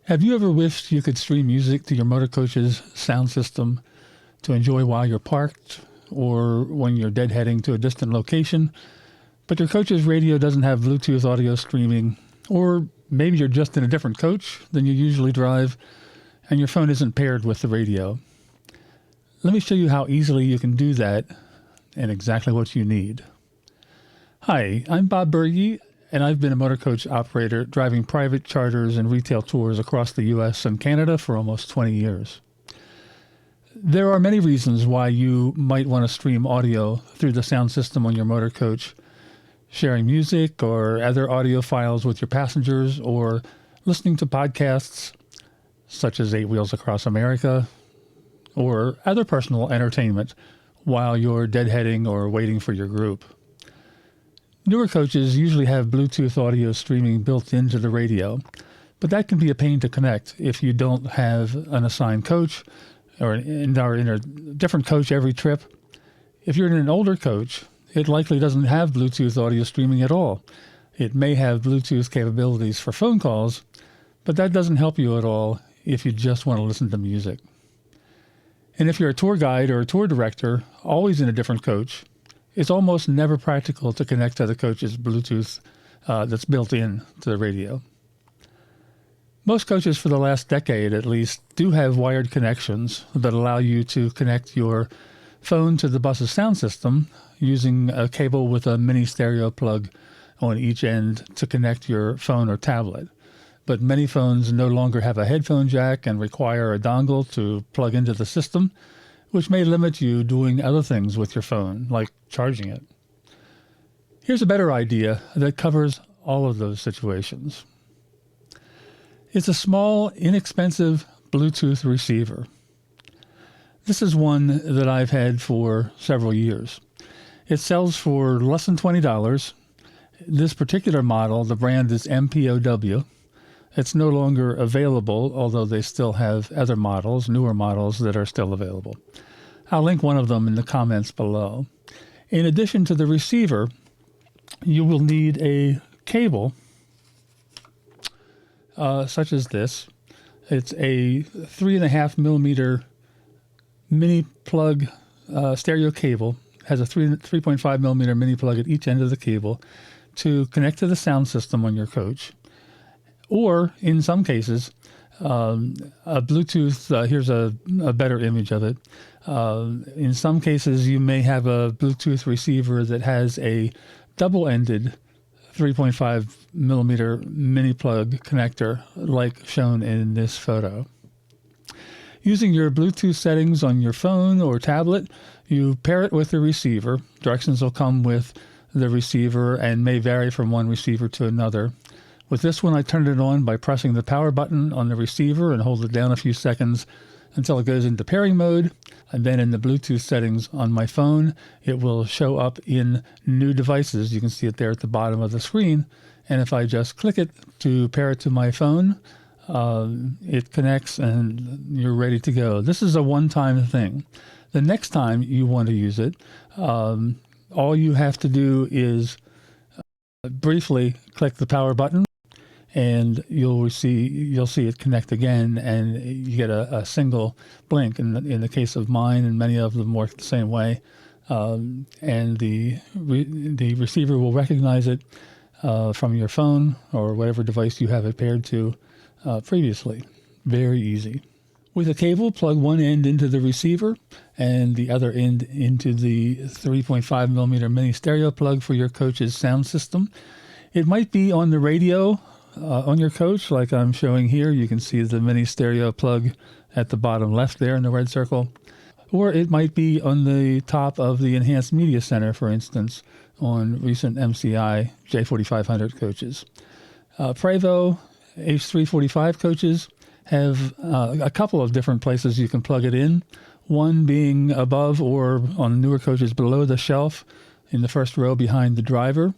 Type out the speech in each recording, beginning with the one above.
Have you ever wished you could stream music to your Motorcoach's sound system to enjoy while you're parked or when you're deadheading to a distant location, but your coach's radio doesn't have Bluetooth audio streaming, or maybe you're just in a different coach than you usually drive and your phone isn't paired with the radio? Let me show you how easily you can do that and exactly what you need. Hi, I'm Bob Berge, and I've been a Motorcoach operator driving private charters and retail tours across the U.S. and Canada for almost 20 years. There are many reasons why you might want to stream audio through the sound system on your Motorcoach, sharing music or other audio files with your passengers, or listening to podcasts such as 8 Wheels Across America, or other personal entertainment while you're deadheading or waiting for your group. Newer coaches usually have Bluetooth audio streaming built into the radio, but that can be a pain to connect if you don't have an assigned coach or are in a different coach every trip. If you're in an older coach, it likely doesn't have Bluetooth audio streaming at all. It may have Bluetooth capabilities for phone calls, but that doesn't help you at all if you just want to listen to music. And if you're a tour guide or a tour director, always in a different coach, it's almost never practical to connect to the coach's Bluetooth that's built in to the radio. Most coaches for the last decade at least do have wired connections that allow you to connect your phone to the bus's sound system using a cable with a mini stereo plug on each end to connect your phone or tablet. But many phones no longer have a headphone jack and require a dongle to plug into the system, which may limit you doing other things with your phone, like charging it. Here's a better idea that covers all of those situations. It's a small, inexpensive Bluetooth receiver. This is one that I've had for several years. It sells for less than $20. This particular model, the brand is MPOW. It's no longer available, although they still have other models, newer models that are still available. I'll link one of them in the comments below. In addition to the receiver, you will need a cable such as this. It's a 3.5 millimeter mini plug stereo cable. It has a 3.5 millimeter mini plug at each end of the cable to connect to the sound system on your coach. Or in some cases, a Bluetooth, here's a better image of it. In some cases, you may have a Bluetooth receiver that has a double-ended 3.5 millimeter mini plug connector like shown in this photo. Using your Bluetooth settings on your phone or tablet, you pair it with the receiver. Directions will come with the receiver and may vary from one receiver to another. With this one, I turned it on by pressing the power button on the receiver and hold it down a few seconds until it goes into pairing mode. And then in the Bluetooth settings on my phone, it will show up in new devices. You can see it there at the bottom of the screen. And if I just click it to pair it to my phone, it connects and you're ready to go. This is a one-time thing. The next time you want to use it, all you have to do is briefly click the power button, and you'll see it connect again, and you get a single blink. In the case of mine, and many of them work the same way, and the receiver will recognize it from your phone or whatever device you have it paired to previously. Very easy. With a cable, plug one end into the receiver and the other end into the 3.5 millimeter mini stereo plug for your coach's sound system. It might be on the radio on your coach, like I'm showing here. You can see the mini stereo plug at the bottom left there in the red circle. Or it might be on the top of the Enhanced Media Center, for instance, on recent MCI J4500 coaches. Prevost H345 coaches have a couple of different places you can plug it in. One being above or on newer coaches below the shelf in the first row behind the driver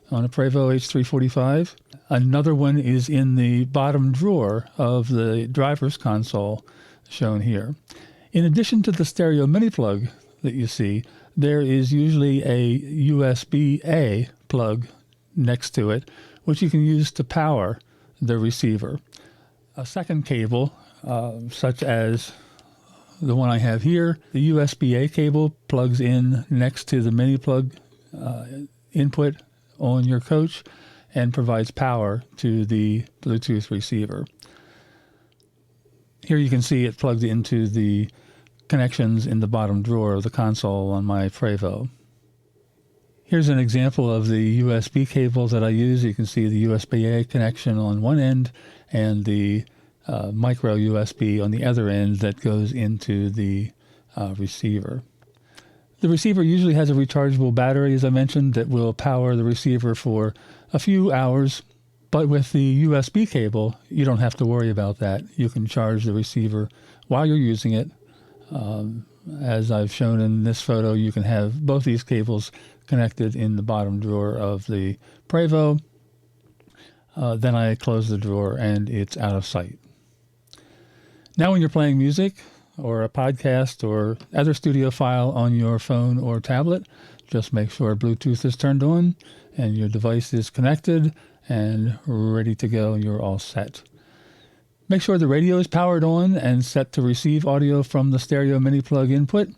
on a Prevost H345. Another one is in the bottom drawer of the driver's console shown here. In addition to the stereo mini plug that you see, there is usually a USB-A plug next to it, which you can use to power the receiver. A second cable, such as the one I have here, the USB-A cable plugs in next to the mini plug input on your coach and provides power to the Bluetooth receiver. Here you can see it plugged into the connections in the bottom drawer of the console on my Prevo. Here's an example of the USB cable that I use. You can see the USB-A connection on one end and the micro USB on the other end that goes into the receiver. The receiver usually has a rechargeable battery, as I mentioned, that will power the receiver for a few hours. But with the USB cable, you don't have to worry about that. You can charge the receiver while you're using it. As I've shown in this photo, you can have both these cables connected in the bottom drawer of the Prevo. Then I close the drawer and it's out of sight. Now when you're playing music or a podcast or other studio file on your phone or tablet, just make sure Bluetooth is turned on and your device is connected and ready to go, and you're all set. Make sure the radio is powered on and set to receive audio from the stereo mini plug input.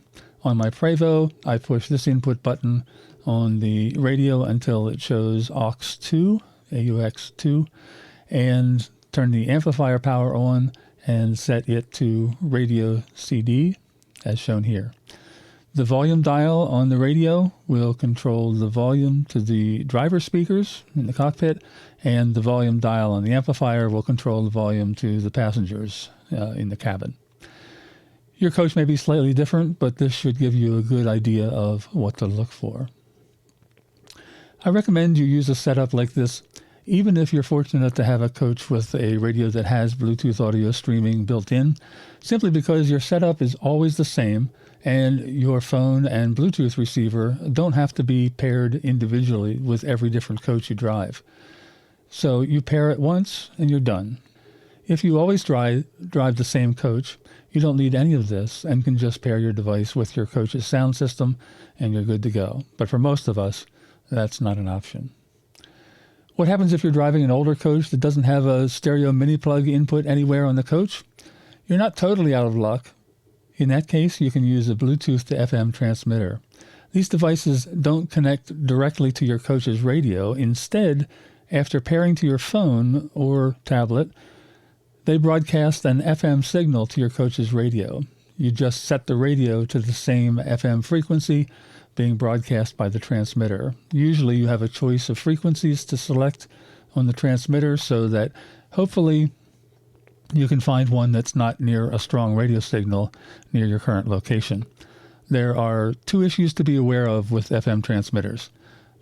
On my Prevo, I push this input button on the radio until it shows AUX2, AUX2, and turn the amplifier power on and set it to radio CD, as shown here. The volume dial on the radio will control the volume to the driver speakers in the cockpit, and the volume dial on the amplifier will control the volume to the passengers in the cabin. Your coach may be slightly different, but this should give you a good idea of what to look for. I recommend you use a setup like this even if you're fortunate to have a coach with a radio that has Bluetooth audio streaming built in, simply because your setup is always the same and your phone and Bluetooth receiver don't have to be paired individually with every different coach you drive. So you pair it once and you're done. If you always drive the same coach, you don't need any of this and can just pair your device with your coach's sound system and you're good to go. But for most of us, that's not an option. What happens if you're driving an older coach that doesn't have a stereo mini plug input anywhere on the coach? You're not totally out of luck. In that case, you can use a Bluetooth to FM transmitter. These devices don't connect directly to your coach's radio. Instead, after pairing to your phone or tablet, they broadcast an FM signal to your coach's radio. You just set the radio to the same FM frequency being broadcast by the transmitter. Usually you have a choice of frequencies to select on the transmitter so that hopefully you can find one that's not near a strong radio signal near your current location. There are two issues to be aware of with FM transmitters.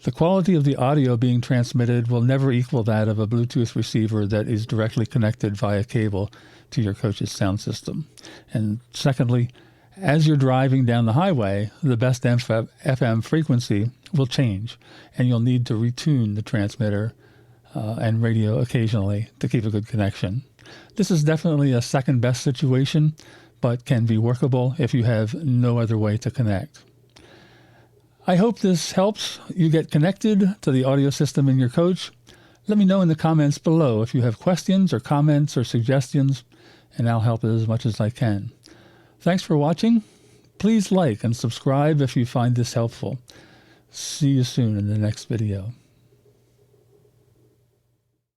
The quality of the audio being transmitted will never equal that of a Bluetooth receiver that is directly connected via cable to your coach's sound system. And secondly, as you're driving down the highway, the best FM frequency will change, and you'll need to retune the transmitter and radio occasionally to keep a good connection. This is definitely a second best situation, but can be workable if you have no other way to connect. I hope this helps you get connected to the audio system in your coach. Let me know in the comments below if you have questions or comments or suggestions, and I'll help as much as I can. Thanks for watching. Please like and subscribe if you find this helpful. See you soon in the next video.